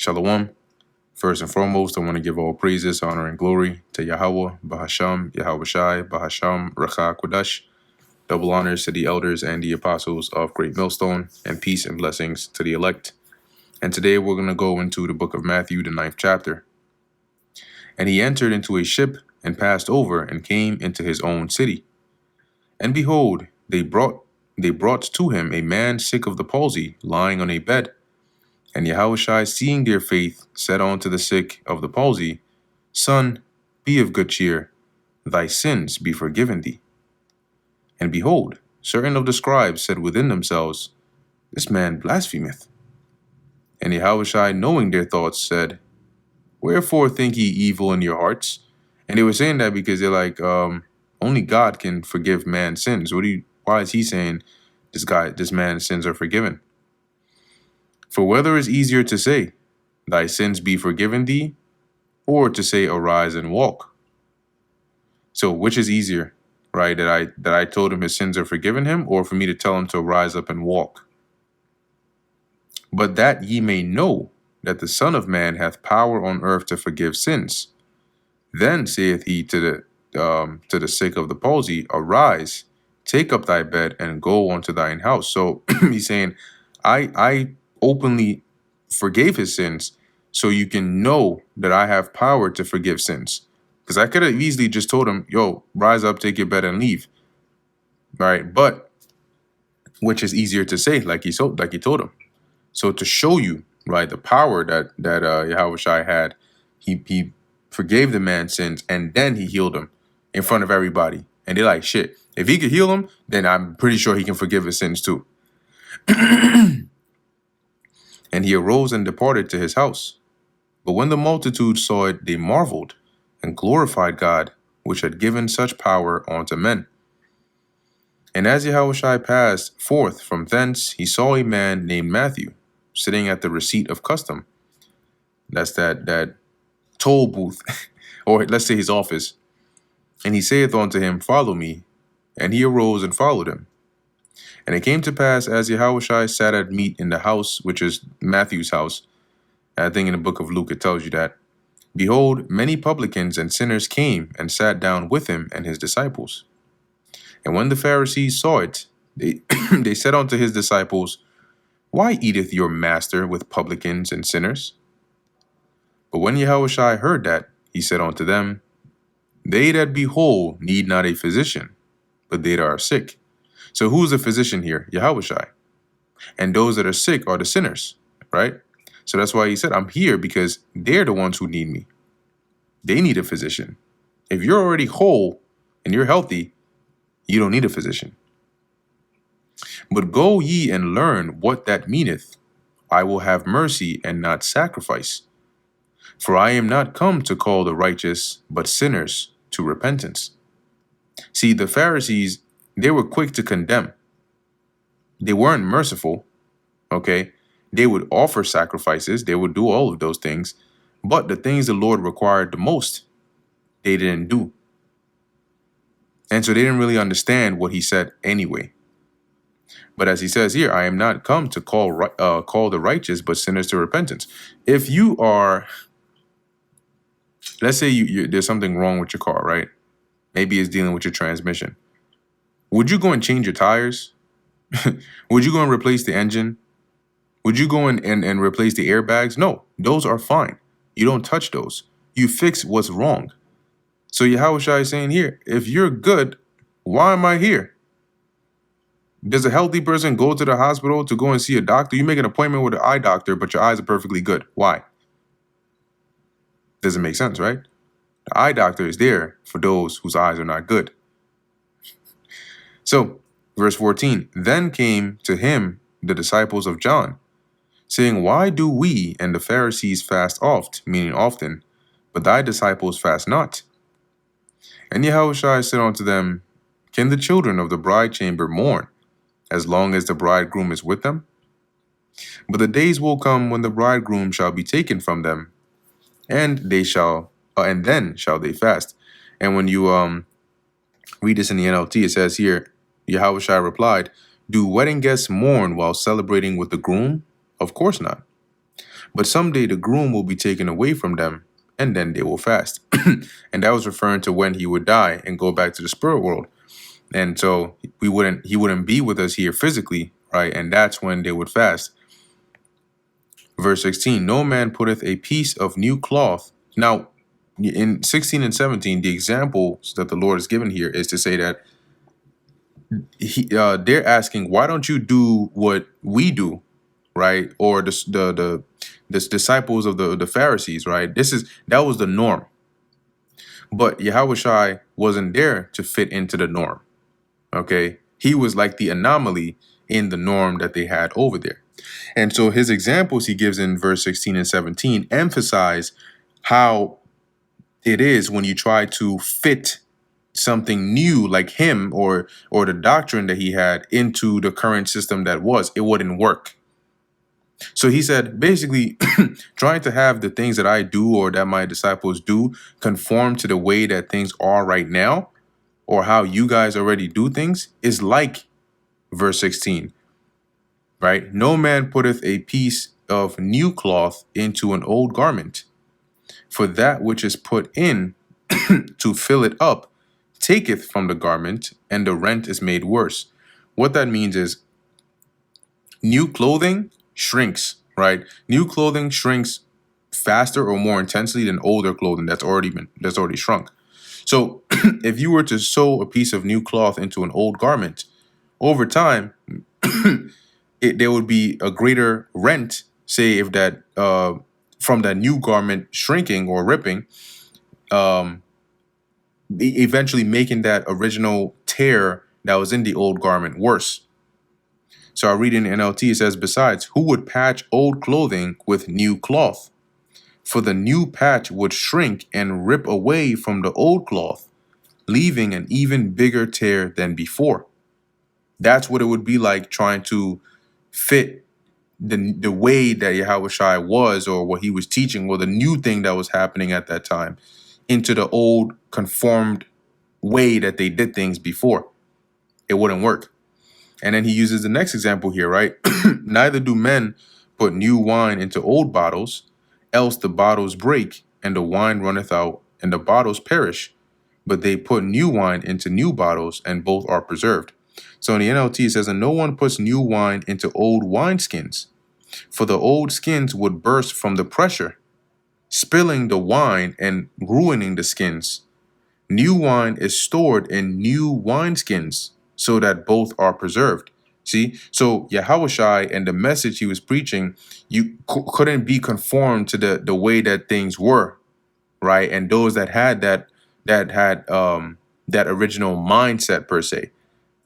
Shalom. First and foremost, I want to give all praises, honor, and glory to Yahweh, Bahasham, Yahweh Shai, Bahasham, Racha Kodash. Double honors to the elders and the apostles of Great Millstone, and peace and blessings to the elect. And today we're going to go into the book of Matthew, the 9th chapter. And he entered into a ship and passed over and came into his own city. And behold, they brought to him a man sick of the palsy, lying on a bed. And Yahushua, seeing their faith, said unto the sick of the palsy, Son, be of good cheer, thy sins be forgiven thee. And behold, certain of the scribes said within themselves, This man blasphemeth. And Yahushua, knowing their thoughts, said, Wherefore think ye evil in your hearts? And they were saying that because they're like, only God can forgive man's sins. Why is he saying this man's sins are forgiven? For whether is easier to say, Thy sins be forgiven thee, or to say, Arise and walk? So which is easier, right? That I told him his sins are forgiven him, or for me to tell him to rise up and walk? But that ye may know that the Son of Man hath power on earth to forgive sins. Then saith he to the sick of the palsy, Arise, take up thy bed, and go unto thine house. So he's saying, I openly forgave his sins, so you can know that I have power to forgive sins. Because I could have easily just told him, yo, rise up, take your bed, and leave. Right? But which is easier to say, like he told him. So to show you, right, the power that Yahushua had, he forgave the man's sins, and then he healed him in front of everybody. And they're like, shit, if he could heal him, then I'm pretty sure he can forgive his sins too. And he arose and departed to his house. But when the multitude saw it, they marveled and glorified God, which had given such power unto men. And as Yahushua passed forth from thence, he saw a man named Matthew, sitting at the receipt of custom. That's that toll booth, or let's say his office. And he saith unto him, Follow me. And he arose and followed him. And it came to pass, as Yahushua sat at meat in the house, which is Matthew's house, I think in the book of Luke it tells you that, behold, many publicans and sinners came and sat down with him and his disciples. And when the Pharisees saw it, they said unto his disciples, Why eateth your master with publicans and sinners? But when Yahushua heard that, he said unto them, They that be whole need not a physician, but they that are sick. So who's the physician here? Yahushua. And those that are sick are the sinners, right? So that's why he said, I'm here because they're the ones who need me. They need a physician. If you're already whole and you're healthy, you don't need a physician. But go ye and learn what that meaneth. I will have mercy and not sacrifice. For I am not come to call the righteous, but sinners to repentance. See, the Pharisees, they were quick to condemn. They weren't merciful, okay? They would offer sacrifices. They would do all of those things. But the things the Lord required the most, they didn't do. And so they didn't really understand what he said anyway. But as he says here, I am not come to call the righteous, but sinners to repentance. If you are, let's say there's something wrong with your car, right? Maybe it's dealing with your transmission. Would you go and change your tires? Would you go and replace the engine? Would you go and replace the airbags? No, those are fine. You don't touch those. You fix what's wrong. So Yahushua is saying here, if you're good, why am I here? Does a healthy person go to the hospital to go and see a doctor? You make an appointment with an eye doctor, but your eyes are perfectly good. Why? Doesn't make sense, right? The eye doctor is there for those whose eyes are not good. So, verse 14, then came to him the disciples of John, saying, Why do we and the Pharisees fast oft, meaning often, but thy disciples fast not? And Yahushua said unto them, Can the children of the bride chamber mourn, as long as the bridegroom is with them? But the days will come when the bridegroom shall be taken from them, and then shall they fast. And when you read this in the NLT, it says here, Yahushua replied, Do wedding guests mourn while celebrating with the groom? Of course not. But someday the groom will be taken away from them, and then they will fast. And that was referring to when he would die and go back to the spirit world. And so he wouldn't be with us here physically, right? And that's when they would fast. Verse 16, no man putteth a piece of new cloth. Now, in 16 and 17, the examples that the Lord has given here is to say that they're asking, why don't you do what we do, right? Or the disciples of the Pharisees, right? That was the norm. But Yahushua wasn't there to fit into the norm. Okay, he was like the anomaly in the norm that they had over there. And so his examples he gives in verse 16 and 17 emphasize how it is when you try to fit something new like him or the doctrine that he had into the current system that was, it wouldn't work. So he said, basically, trying to have the things that I do or that my disciples do conform to the way that things are right now, or how you guys already do things, is like verse 16, right? No man putteth a piece of new cloth into an old garment, for that which is put in to fill it up taketh from the garment, and the rent is made worse. What that means is new clothing shrinks, right? New clothing shrinks faster or more intensely than older clothing that's already shrunk. So if you were to sew a piece of new cloth into an old garment, over time, there would be a greater rent, say if that from that new garment shrinking or ripping, eventually making that original tear that was in the old garment worse. So I read in NLT, it says, besides, who would patch old clothing with new cloth? For the new patch would shrink and rip away from the old cloth, leaving an even bigger tear than before. That's what it would be like trying to fit the way that Yahushua was, or what he was teaching, or the new thing that was happening at that time, into the old conformed way that they did things before. It wouldn't work. And then he uses the next example here, right? Neither do men put new wine into old bottles, else the bottles break, and the wine runneth out, and the bottles perish. But they put new wine into new bottles, and both are preserved. So in the NLT, it says, and no one puts new wine into old wineskins, for the old skins would burst from the pressure, spilling the wine and ruining the skins. New wine is stored in new wineskins, so that both are preserved. See, so Yahushua and the message he was preaching, you couldn't be conformed to the way that things were, right? And those that had that original mindset per se,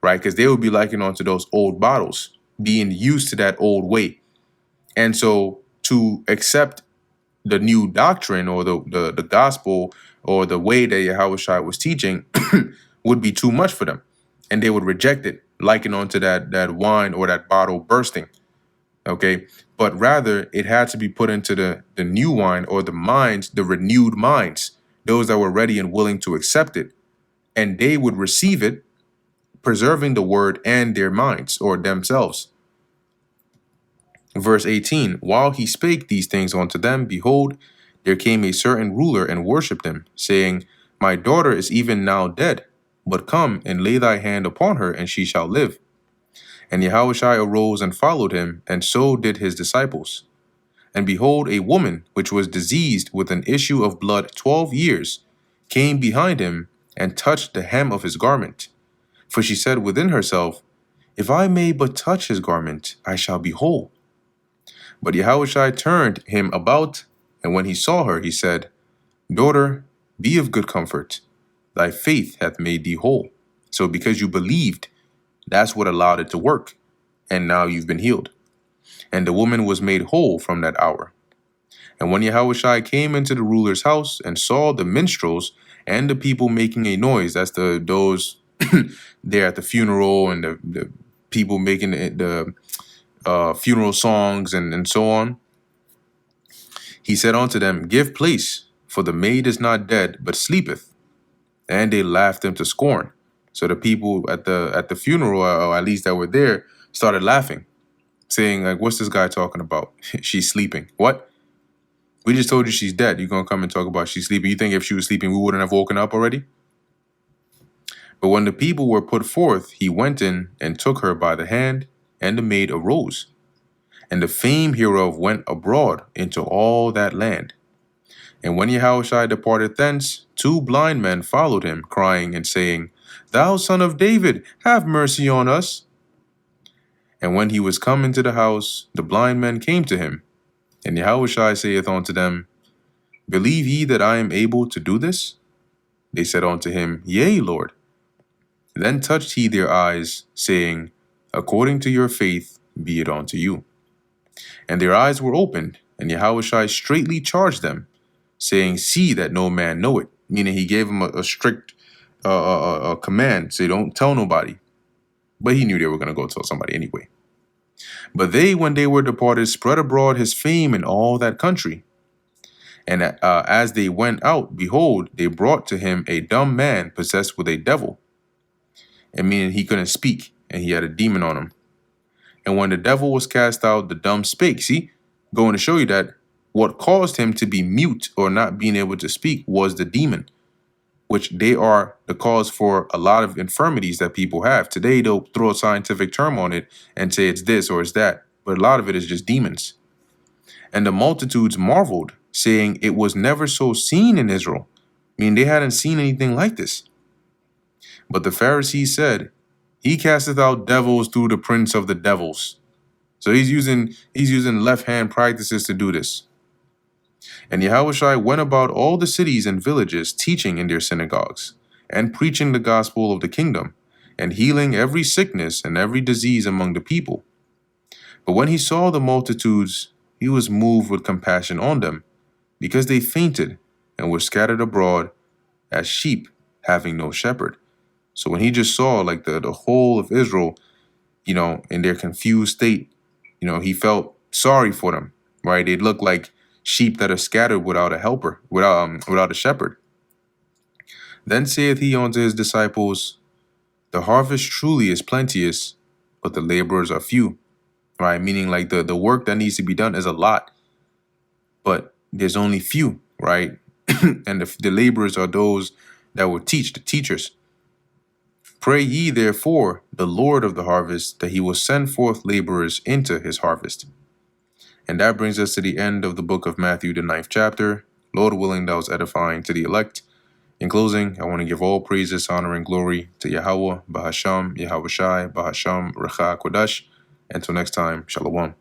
right? Because they would be likened onto those old bottles, being used to that old way. And so to accept the new doctrine or the gospel or the way that Yahushua was teaching would be too much for them. And they would reject it, likened onto that wine or that bottle bursting. Okay. But rather it had to be put into the new wine, or the minds, the renewed minds, those that were ready and willing to accept it. And they would receive it, preserving the word and their minds or themselves. Verse 18, while he spake these things unto them, behold, there came a certain ruler and worshipped him, saying, my daughter is even now dead, but come and lay thy hand upon her, and she shall live. And Yahushua arose and followed him, and so did his disciples. And behold, a woman which was diseased with an issue of blood 12 years came behind him and touched the hem of his garment. For she said within herself, if I may but touch his garment, I shall be whole. But Yahushua turned him about, and when he saw her, he said, daughter, be of good comfort. Thy faith hath made thee whole. So because you believed, that's what allowed it to work. And now you've been healed. And the woman was made whole from that hour. And when Yahushua came into the ruler's house and saw the minstrels and the people making a noise, that's those there at the funeral, and the people making the funeral songs and so on, he said unto them, give place, for the maid is not dead, but sleepeth. And they laughed him to scorn. So the people at the funeral, or at least that were there, started laughing, saying, like, what's this guy talking about? She's sleeping. What? We just told you she's dead. You're going to come and talk about she's sleeping. You think if she was sleeping, we wouldn't have woken up already? But when the people were put forth, he went in and took her by the hand, and the maid arose. And the fame hereof went abroad into all that land. And when Yahushua departed thence, 2 blind men followed him, crying and saying, Thou son of David, have mercy on us. And when he was come into the house, the blind men came to him. And Yahushua saith unto them, Believe ye that I am able to do this? They said unto him, Yea, Lord. Then touched he their eyes, saying, According to your faith be it unto you. And their eyes were opened, and Yahushua straitly charged them, saying, See that no man know it. Meaning he gave them a strict command, say don't tell nobody. But he knew they were going to go tell somebody anyway. But they, when they were departed, spread abroad his fame in all that country. And as they went out, behold, they brought to him a dumb man possessed with a devil. And meaning he couldn't speak, and he had a demon on him. And when the devil was cast out, the dumb spake. See, going to show you that what caused him to be mute or not being able to speak was the demon, which they are the cause for a lot of infirmities that people have. Today, they'll throw a scientific term on it and say it's this or it's that, but a lot of it is just demons. And the multitudes marveled, saying it was never so seen in Israel. I mean, they hadn't seen anything like this. But the Pharisees said, He casteth out devils through the prince of the devils. So he's using left-hand practices to do this. And Yahushua went about all the cities and villages, teaching in their synagogues, and preaching the gospel of the kingdom, and healing every sickness and every disease among the people. But when he saw the multitudes, he was moved with compassion on them, because they fainted and were scattered abroad as sheep having no shepherd. So when he just saw like the whole of Israel, in their confused state, he felt sorry for them, right? They looked like sheep that are scattered without a helper, without a shepherd. Then saith he unto his disciples, The harvest truly is plenteous, but the laborers are few, right? Meaning like the work that needs to be done is a lot, but there's only few, right? And the laborers are those that will teach, the teachers. Pray ye therefore the Lord of the harvest that he will send forth laborers into his harvest. And that brings us to the end of the book of Matthew, the 9th chapter. Lord willing, that was edifying to the elect. In closing, I want to give all praises, honor, and glory to Yahweh, Bahasham, Yahushai, Bahasham, Recha, Kodash. Until next time, Shalom.